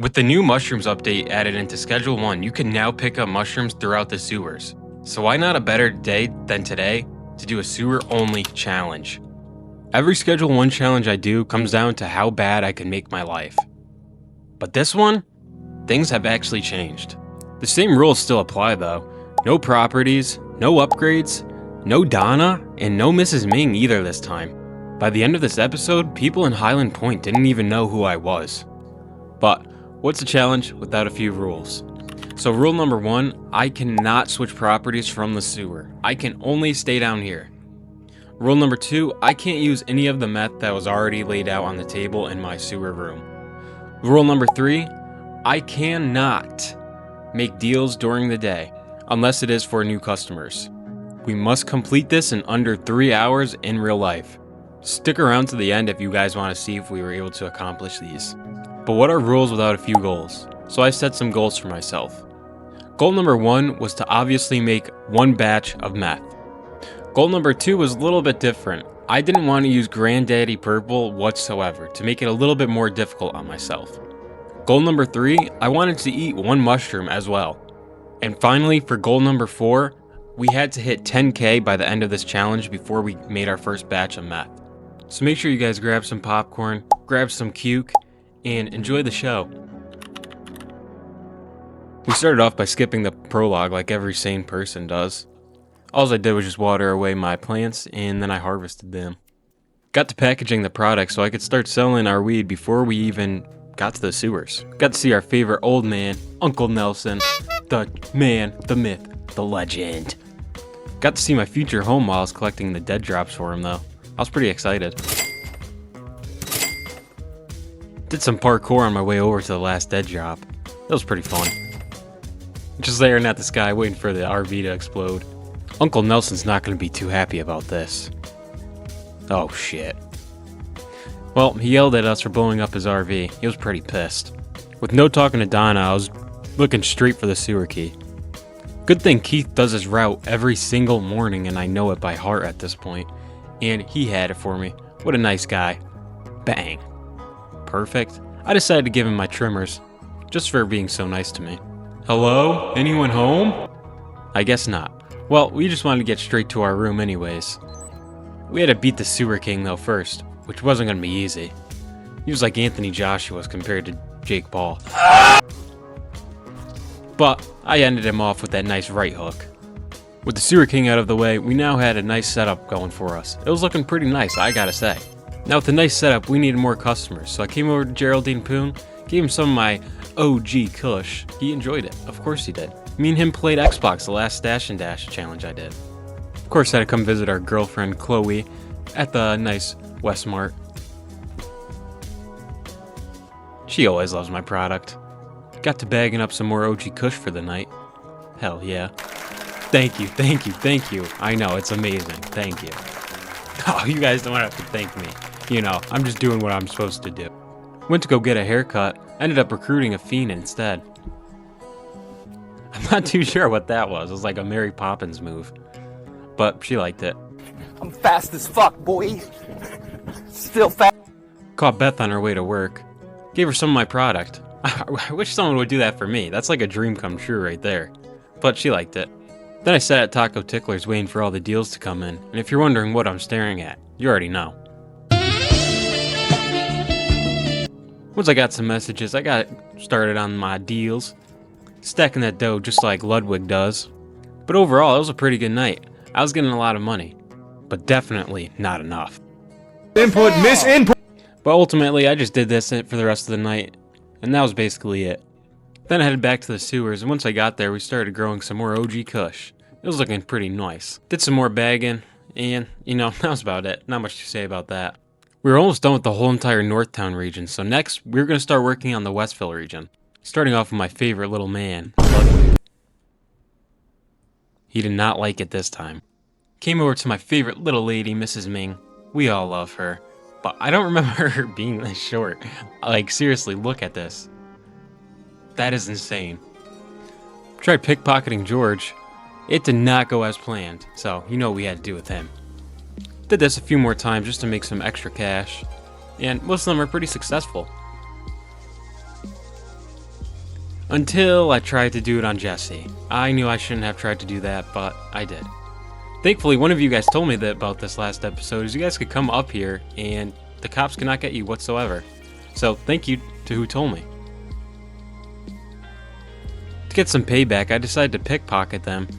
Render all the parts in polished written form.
With the new mushrooms update added into Schedule 1, you can now pick up mushrooms throughout the sewers. So why not a better day than today to do a sewer-only challenge? Every Schedule 1 challenge I do comes down to how bad I can make my life. But this one, things have actually changed. The same rules still apply though. No properties, no upgrades, no Donna, and no Mrs. Ming either this time. By the end of this episode, people in Highland Point didn't even know who I was. But what's a challenge without a few rules? So rule number 1, I cannot switch properties from the sewer. I can only stay down here. Rule number 2, I can't use any of the meth that was already laid out on the table in my sewer room. Rule number 3, I cannot make deals during the day, unless it is for new customers. We must complete this in under 3 hours in real life. Stick around to the end if you guys want to see if we were able to accomplish these. But what are rules without a few goals? So I set some goals for myself. Goal number 1 was to obviously make one batch of meth. Goal number 2 was a little bit different. I didn't want to use Granddaddy Purple whatsoever to make it a little bit more difficult on myself. Goal number 3, I wanted to eat one mushroom as well. And finally, for goal number 4, we had to hit 10K by the end of this challenge before we made our first batch of meth. So make sure you guys grab some popcorn, grab some cuke, and enjoy the show. We started off by skipping the prologue like every sane person does. All I did was just water away my plants, and then I harvested them. Got to packaging the product so I could start selling our weed before we even got to the sewers. Got to see our favorite old man, Uncle Nelson, the man, the myth, the legend. Got to see my future home while I was collecting the dead drops for him though. I was pretty excited. Did some parkour on my way over to the last dead drop. That was pretty fun. Just staring at the sky waiting for the RV to explode. Uncle Nelson's not going to be too happy about this. Oh shit. Well, he yelled at us for blowing up his RV. He was pretty pissed. With no talking to Donna, I was looking straight for the sewer key. Good thing Keith does his route every single morning and I know it by heart at this point. And he had it for me. What a nice guy. Bang. Perfect. I decided to give him my trimmers, just for being so nice to me. Hello? Anyone home? I guess not. Well, we just wanted to get straight to our room anyways. We had to beat the sewer king though first, which wasn't going to be easy. He was like Anthony Joshua compared to Jake Paul. But I ended him off with that nice right hook. With the sewer king out of the way, we now had a nice setup going for us. It was looking pretty nice, I gotta say. Now with the nice setup, we needed more customers, so I came over to Geraldine Poon, gave him some of my OG Kush. He enjoyed it, of course he did. Me and him played Xbox the last Stash and Dash challenge I did. Of course I had to come visit our girlfriend Chloe at the nice Westmart. She always loves my product. Got to bagging up some more OG Kush for the night. Hell yeah. Thank you, thank you, thank you. I know, it's amazing. Thank you. Oh, you guys don't have to thank me. You know, I'm just doing what I'm supposed to do. Went to go get a haircut, ended up recruiting a fiend instead. I'm not too sure what that was. It was like a Mary Poppins move. But she liked it. I'm fast as fuck, boy. Still fast. Caught Beth on her way to work. Gave her some of my product. I wish someone would do that for me. That's like a dream come true right there. But she liked it. Then I sat at Taco Tickler's waiting for all the deals to come in. And if you're wondering what I'm staring at, you already know. Once I got some messages, I got started on my deals. Stacking that dough just like Ludwig does. But overall, it was a pretty good night. I was getting a lot of money. But definitely not enough. Input, miss input. But ultimately, I just did this for the rest of the night. And that was basically it. Then I headed back to the sewers, and once I got there, we started growing some more OG Kush. It was looking pretty nice. Did some more bagging, and, you know, that was about it. Not much to say about that. We were almost done with the whole entire Northtown region, so next, we were going to start working on the Westville region. Starting off with my favorite little man, Ludwig. He did not like it this time. Came over to my favorite little lady, Mrs. Ming. We all love her. But I don't remember her being this short. Like, seriously, look at this. That is insane. Tried pickpocketing George. It did not go as planned, so you know what we had to do with him. Did this a few more times just to make some extra cash, and most of them are pretty successful. Until I tried to do it on Jesse. I knew I shouldn't have tried to do that, but I did. Thankfully, one of you guys told me about this last episode, is you guys could come up here and the cops cannot get you whatsoever. So thank you to who told me. To get some payback, I decided to pickpocket them,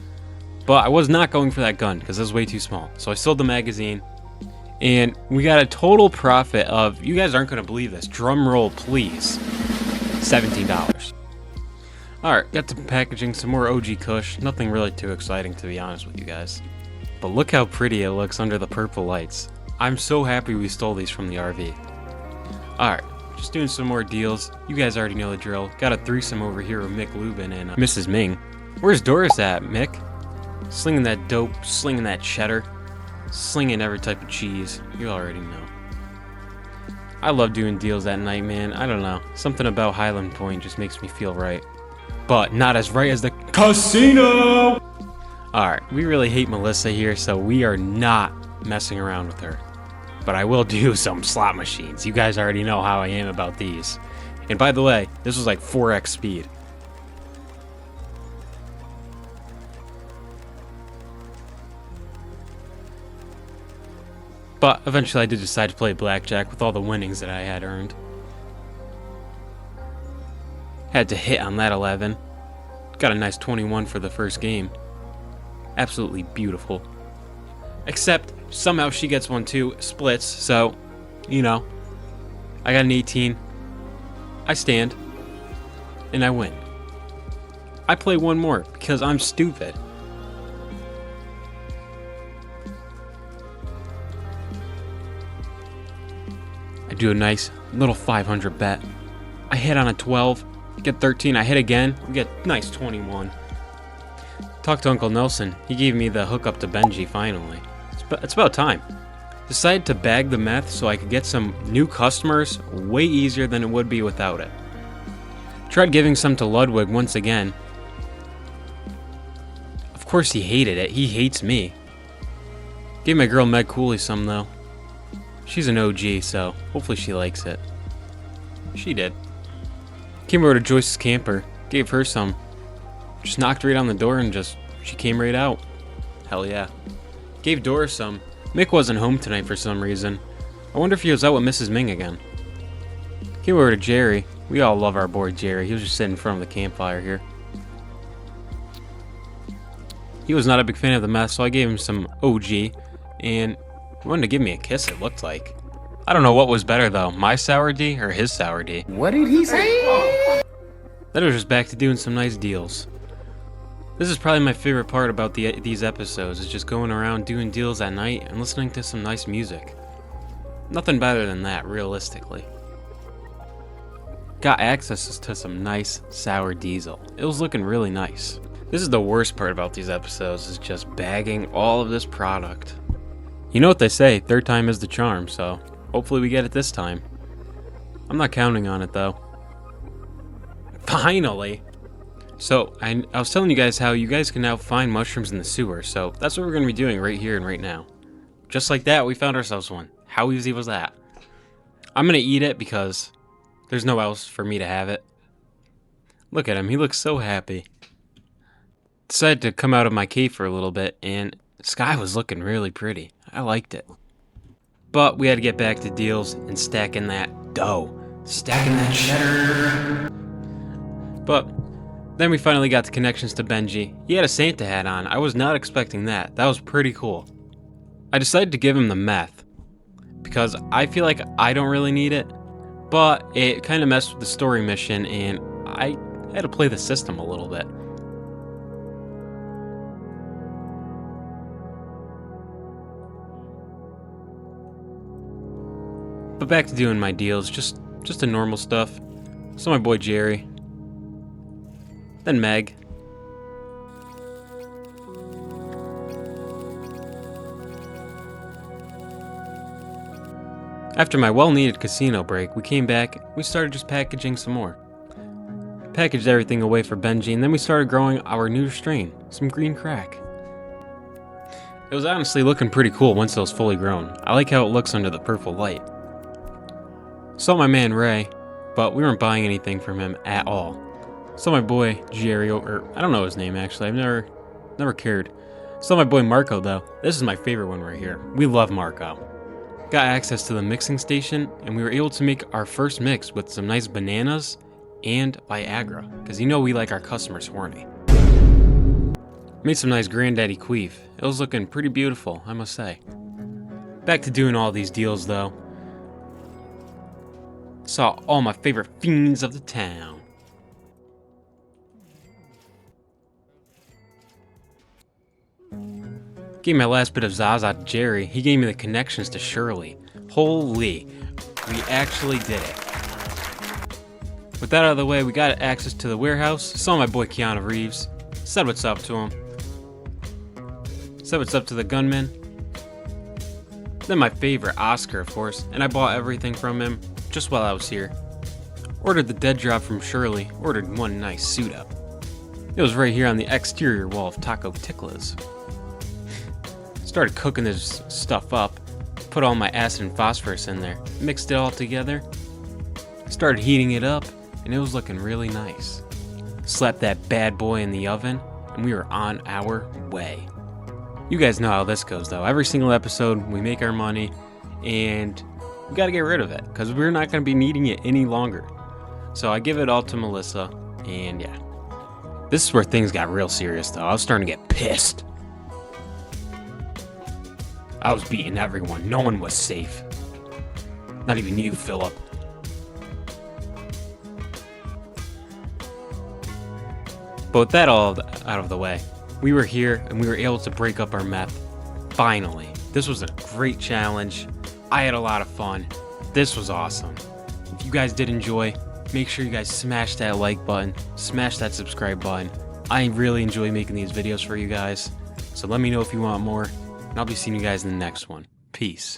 but I was not going for that gun because it was way too small. So I sold the magazine, and we got a total profit of, you guys aren't going to believe this, drum roll please, $17. Alright, got to packaging some more OG Kush. Nothing really too exciting, to be honest with you guys. But look how pretty it looks under the purple lights. I'm so happy we stole these from the RV. Alright, just doing some more deals. You guys already know the drill. Got a threesome over here with Mick Lubin and Mrs. Ming. Where's Doris at, Mick? Slinging that dope, slinging that cheddar, slinging every type of cheese. You already know. I love doing deals at night, man. I don't know. Something about Highland Point just makes me feel right. But not as right as the casino! Alright, we really hate Melissa here, so we are not messing around with her. But I will do some slot machines. You guys already know how I am about these. And by the way, this was like 4x speed. But eventually I did decide to play blackjack with all the winnings that I had earned. Had to hit on that 11. Got a nice 21 for the first game. Absolutely beautiful. Except, somehow she gets one too, splits, so, you know. I got an 18. I stand. And I win. I play one more, because I'm stupid. I do a nice little 500 bet. I hit on a 12. Get 13, I hit again, we get nice 21. Talked to Uncle Nelson, he gave me the hookup to Benji finally. It's about time. Decided to bag the meth so I could get some new customers way easier than it would be without it. Tried giving some to Ludwig once again. Of course he hated it, he hates me. Gave my girl Meg Cooley some though. She's an OG, so hopefully she likes it. She did. Came over to Joyce's camper, gave her some. Just knocked right on the door and she came right out. Hell yeah. Gave Doris some. Mick wasn't home tonight for some reason. I wonder if he was out with Mrs. Ming again. Came over to Jerry. We all love our boy Jerry. He was just sitting in front of the campfire here. He was not a big fan of the meth, so I gave him some OG. And he wanted to give me a kiss, it looked like. I don't know what was better though, my sour D or his sour D. What did he say? Then it was just back to doing some nice deals. This is probably my favorite part about these episodes, is just going around doing deals at night and listening to some nice music. Nothing better than that, realistically. Got access to some nice sour diesel. It was looking really nice. This is the worst part about these episodes, is just bagging all of this product. You know what they say, third time is the charm, so hopefully we get it this time. I'm not counting on it though. Finally! So, I was telling you guys how you guys can now find mushrooms in the sewer, so that's what we're going to be doing right here and right now. Just like that, we found ourselves one. How easy was that? I'm going to eat it because there's no else for me to have it. Look at him, he looks so happy. Decided to come out of my cave for a little bit, and the sky was looking really pretty. I liked it. But we had to get back to deals and stacking that dough. Stacking that cheddar. But then we finally got the connections to Benji. He had a Santa hat on. I was not expecting that. That was pretty cool. I decided to give him the meth because I feel like I don't really need it, but it kind of messed with the story mission and I had to play the system a little bit. But back to doing my deals, just the normal stuff. So my boy Jerry. Then Meg. After my well-needed casino break, we came back, we started just packaging some more. Packaged everything away for Benji, and then we started growing our new strain, some green crack. It was honestly looking pretty cool once it was fully grown. I like how it looks under the purple light. Saw my man Ray, but we weren't buying anything from him at all. Saw my boy Jerry, or I don't know his name actually. I've never cared. Saw my boy Marco though. This is my favorite one right here. We love Marco. Got access to the mixing station, and we were able to make our first mix with some nice bananas and Viagra, because you know we like our customers horny. Made some nice granddaddy queef. It was looking pretty beautiful, I must say. Back to doing all these deals though. Saw all my favorite fiends of the town. Gave my last bit of Zaza to Jerry. He gave me the connections to Shirley. Holy, we actually did it. With that out of the way, we got access to the warehouse. Saw my boy Keanu Reeves. Said what's up to him. Said what's up to the gunman. Then my favorite, Oscar, of course, and I bought everything from him just while I was here. Ordered the dead drop from Shirley. Ordered one nice suit up. It was right here on the exterior wall of Taco Ticklas. Started cooking this stuff up, put all my acid and phosphorus in there, mixed it all together, started heating it up, and it was looking really nice. Slapped that bad boy in the oven, and we were on our way. You guys know how this goes though. Every single episode, we make our money, and we gotta get rid of it, because we're not gonna be needing it any longer. So I give it all to Melissa, and yeah. This is where things got real serious though. I was starting to get pissed. I was beating everyone. No one was safe. Not even you, Philip. But with that all out of the way, we were here and we were able to break up our meth. Finally. This was a great challenge. I had a lot of fun. This was awesome. If you guys did enjoy, make sure you guys smash that like button, smash that subscribe button. I really enjoy making these videos for you guys. So let me know if you want more. And I'll be seeing you guys in the next one. Peace.